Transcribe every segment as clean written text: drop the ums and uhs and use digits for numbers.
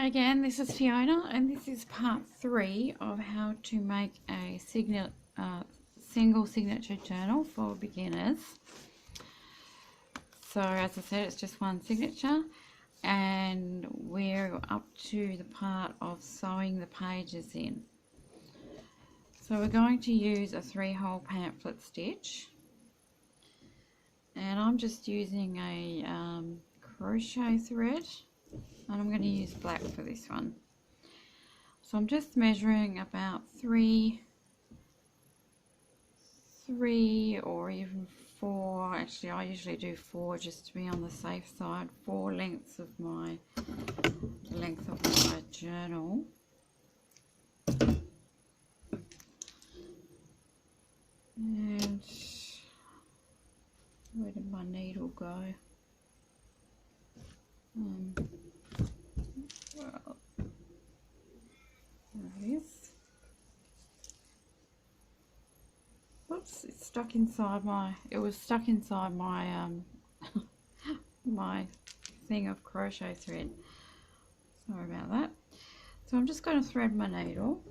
Hi again, this is Fiona and this is part 3 of how to make a single signature journal for beginners. So as I said, it's just one signature and we're up to the part of sewing the pages in. So we're going to use a 3-hole pamphlet stitch, and I'm just using a crochet thread, and I'm going to use black for this one. So I'm just measuring about three or even 4, actually I usually do 4 just to be on the safe side, 4 lengths of the length of my journal. And where did my needle go? Well, there it is. Whoops, it's stuck inside it was stuck inside my my thing of crochet thread. Sorry about that. So I'm just going to thread my needle.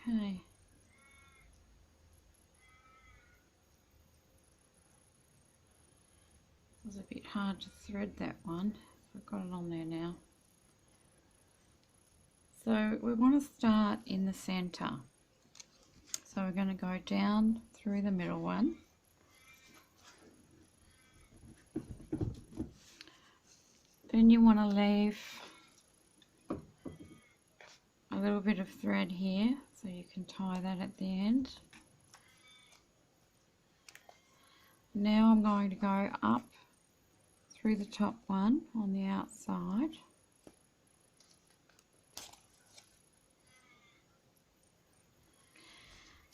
Okay. It was a bit hard to thread that one. I've got it on there now. So we want to start in the center. So we're going to go down through the middle one. Then you want to leave a little bit of thread here so you can tie that at the end. Now I'm going to go up through the top one on the outside.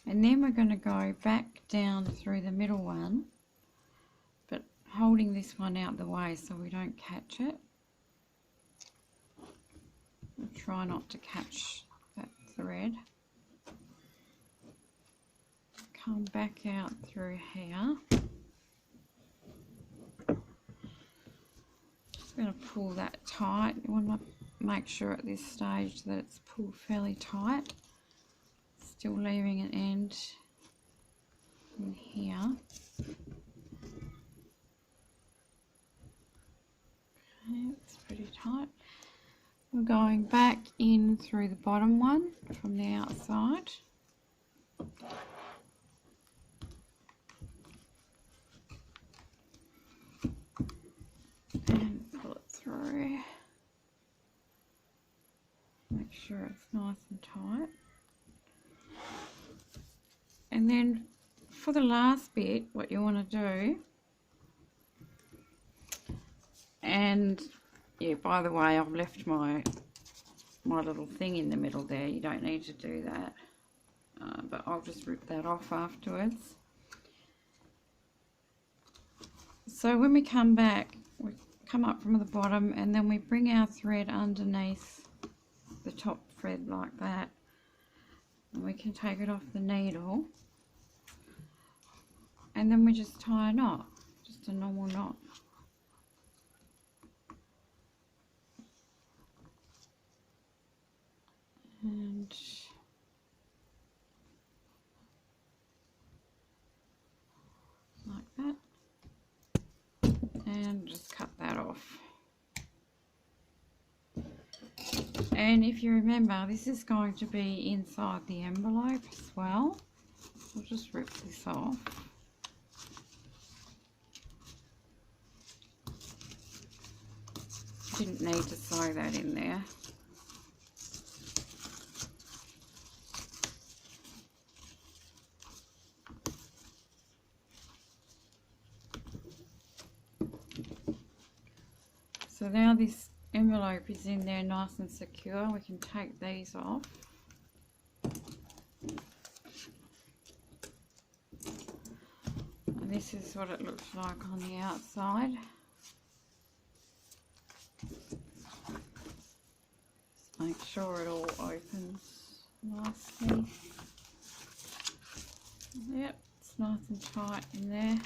And then we're going to go back down through the middle one, but holding this one out the way so we don't catch it. We'll try not to catch that thread. Come back out through here. Just going to pull that tight. You want to make sure at this stage that it's pulled fairly tight. Still leaving an end in here. Okay, it's pretty tight. We're going back in through the bottom one from the outside. And pull it through. Make sure it's nice and tight. And then for the last bit, what you want to do, and yeah, by the way, I've left my little thing in the middle there. You don't need to do that, but I'll just rip that off afterwards. So when we come back, we come up from the bottom and then we bring our thread underneath the top thread like that, and we can take it off the needle, and then we just tie a knot, just a normal knot. And like that, and just cut that off. And if you remember, this is going to be inside the envelope as well. I'll just rip this off. Didn't need to sew that in there. So now this envelope is in there nice and secure. We can take these off. And this is what it looks like on the outside. Just make sure it all opens nicely. Yep, it's nice and tight in there.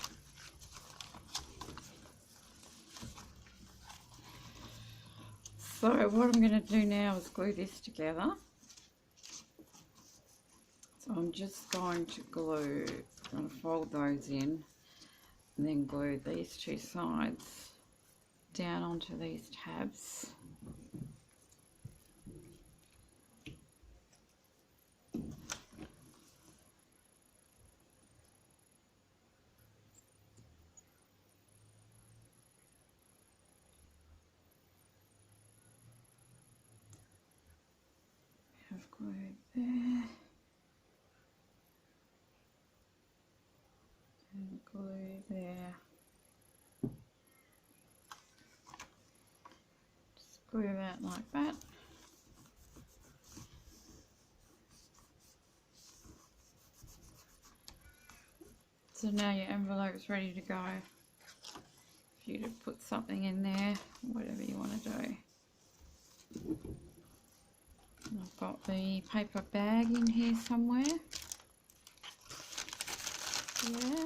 So what I'm going to do now is glue this together. So I'm just going to glue, I'm going to fold those in and then glue these two sides down onto these tabs. Have glue there. And glue there. Just glue that like that. So now your envelope is ready to go. If you to put something in there, whatever you want to do. And I've got the paper bag in here somewhere. Yeah.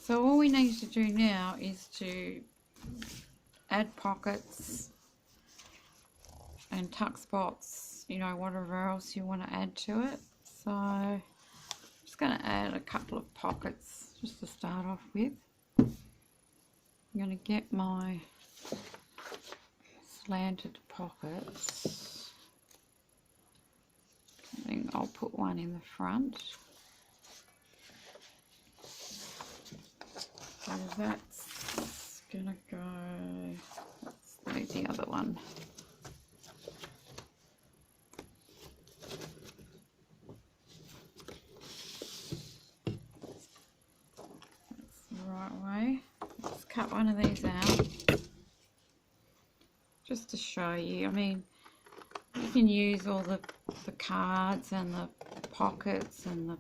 So all we need to do now is to add pockets and tuck spots, you know, whatever else you want to add to it. So I'm just going to add a couple of pockets just to start off with. I'm going to get my slanted pockets. I think I'll put one in the front. So that's going to go, let's do the other one. Let's cut one of these out just to show you. I mean, you can use all the cards and the pockets and the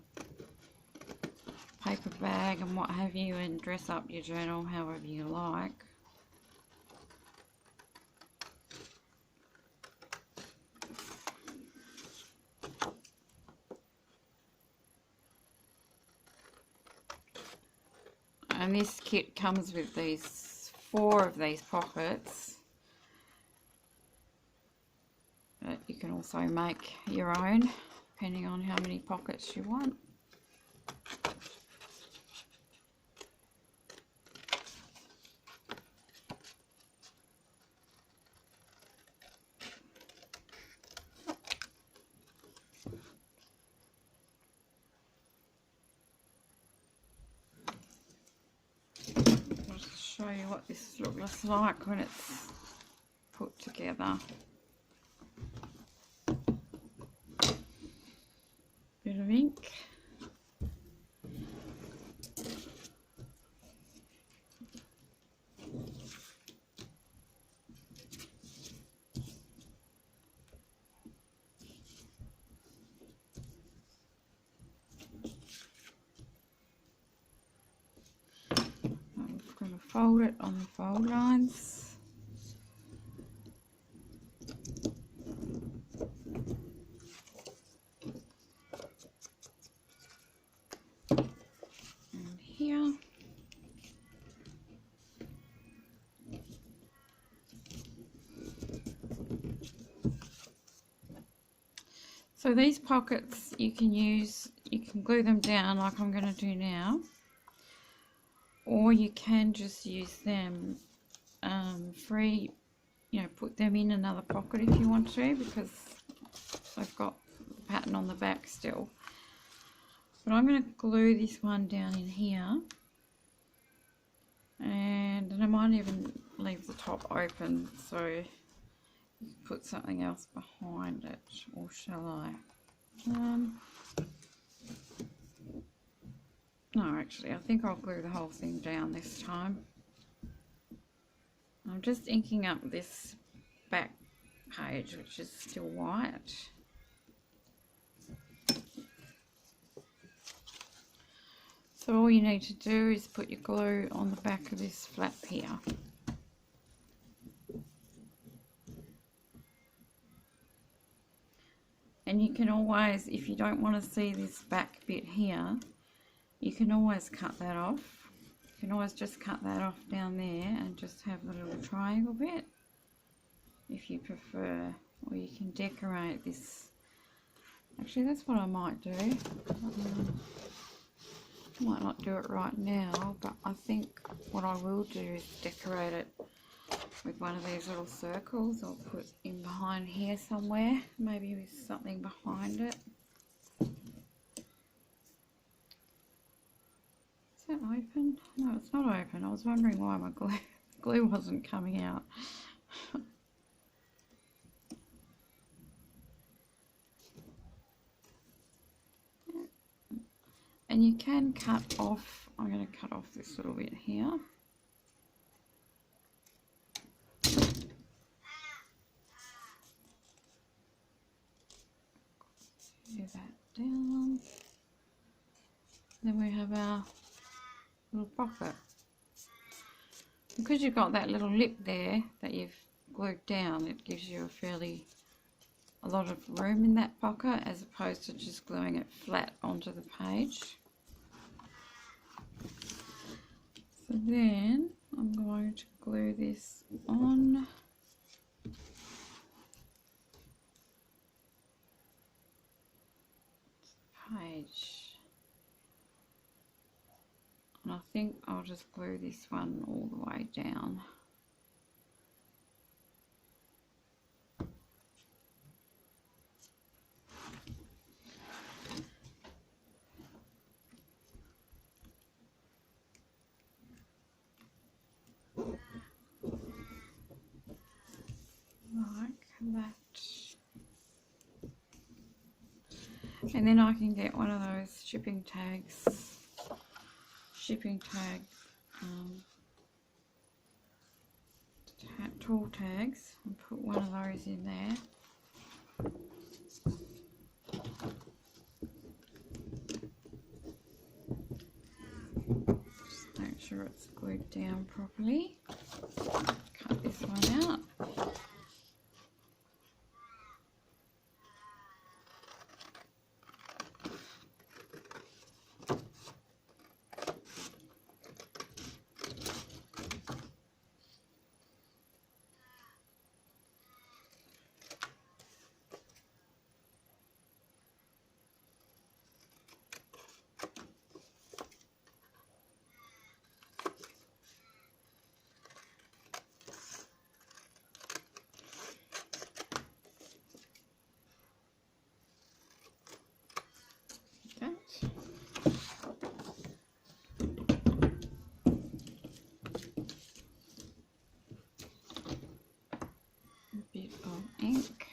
paper bag and what have you and dress up your journal however you like. And this kit comes with these 4 of these pockets. But you can also make your own depending on how many pockets you want. I'll just show you what this looks like when it's put together. Bit of ink. I'm going to fold it on the fold lines. So these pockets you can glue them down like I'm going to do now, or you can just use them free, you know, put them in another pocket if you want to, because they've got the pattern on the back still. But I'm going to glue this one down in here, and I might even leave the top open so you can put something else behind it, or shall I? No, actually, I think I'll glue the whole thing down this time. I'm just inking up this back page, which is still white. So all you need to do is put your glue on the back of this flap here. And you can always, if you don't want to see this back bit here, you can always cut that off. You can always just cut that off down there and just have the little triangle bit if you prefer. Or you can decorate this. Actually, that's what I might do. I might not do it right now, but I think what I will do is decorate it with one of these little circles. I'll put in behind here somewhere, maybe with something behind it. Is that open? No, it's not open. I was wondering why my glue wasn't coming out. And you can cut off, I'm going to cut off this little bit here. Do that down. Then we have our little pocket. Because you've got that little lip there that you've glued down, it gives you a lot of room in that pocket as opposed to just gluing it flat onto the page. So then I'm going to glue this on. Page. And I think I'll just glue this one all the way down. Like that. And then I can get one of those shipping tag tool tags and put one of those in there. Just make sure it's glued down properly. Cut this one out. A bit of ink.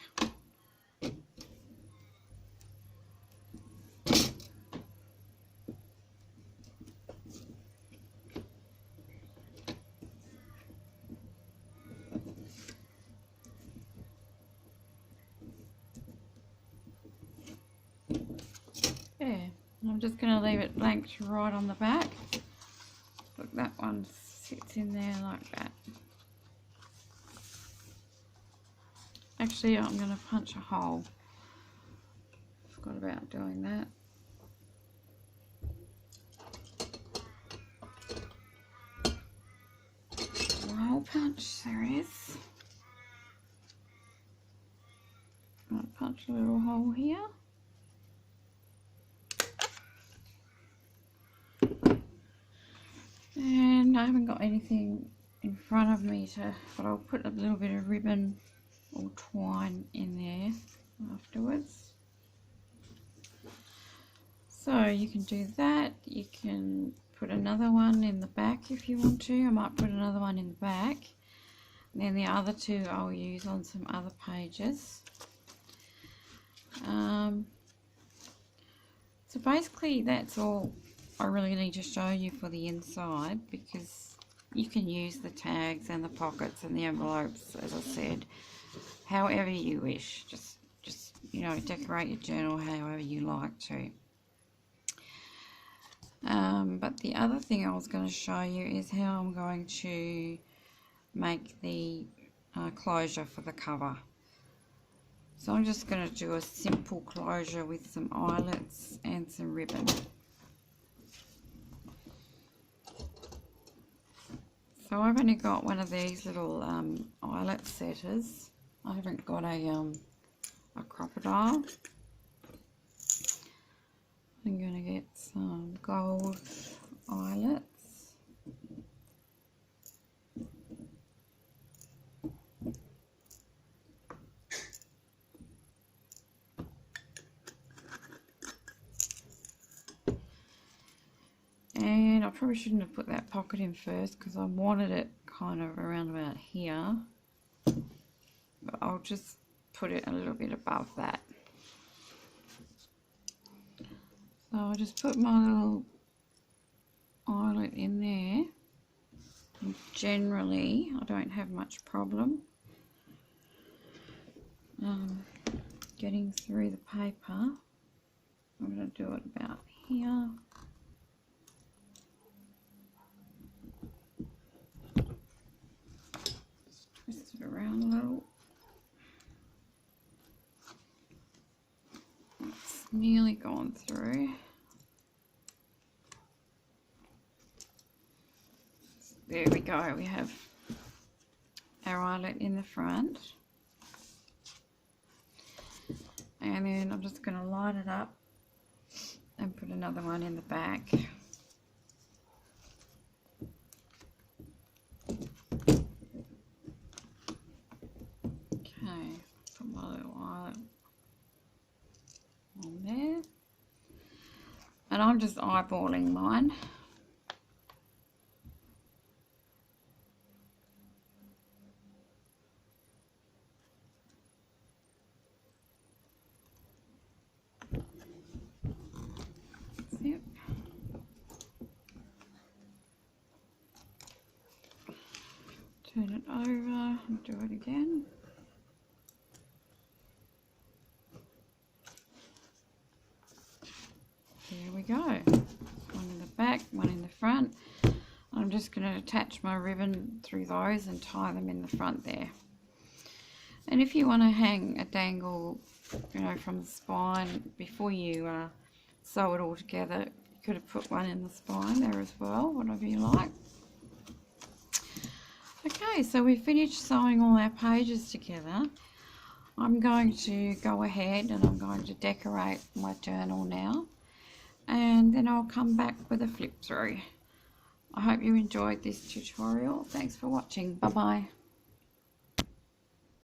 There. I'm just going to leave it blank to write on the back. Look, that one sits in there like that. Actually, I'm going to punch a hole. Forgot about doing that. Hole punch, there is. I'm going to punch a little hole here. And I haven't got anything in front of me but I'll put a little bit of ribbon or twine in there afterwards. So you can do that. You can put another one in the back if you want to. I might put another one in the back. And then the other two I'll use on some other pages. So basically that's all I really need to show you for the inside, because you can use the tags and the pockets and the envelopes, as I said, however you wish. Just you know, decorate your journal however you like to. But the other thing I was going to show you is how I'm going to make the closure for the cover. So I'm just going to do a simple closure with some eyelets and some ribbon. So I've only got one of these little eyelet setters. I haven't got a crocodile. I'm going to get some gold eyelets. And I probably shouldn't have put that pocket in first because I wanted it kind of around about here. But I'll just put it a little bit above that. So I'll just put my little eyelet in there. And generally, I don't have much problem getting through the paper. I'm going to do it about here. Twist it around a little. It's nearly gone through. There we go, we have our eyelet in the front. And then I'm just going to line it up and put another one in the back. Okay, put my little eyelet on there. And I'm just eyeballing mine. Yep. Turn it over and do it again. There we go. One in the back, one in the front. I'm just going to attach my ribbon through those and tie them in the front there. And if you want to hang a dangle, you know, from the spine before you sew it all together, you could have put one in the spine there as well, whatever you like. Okay, so we've finished sewing all our pages together. I'm going to go ahead and I'm going to decorate my journal now, and then I'll come back with a flip through. I hope you enjoyed this tutorial. Thanks for watching. Bye bye.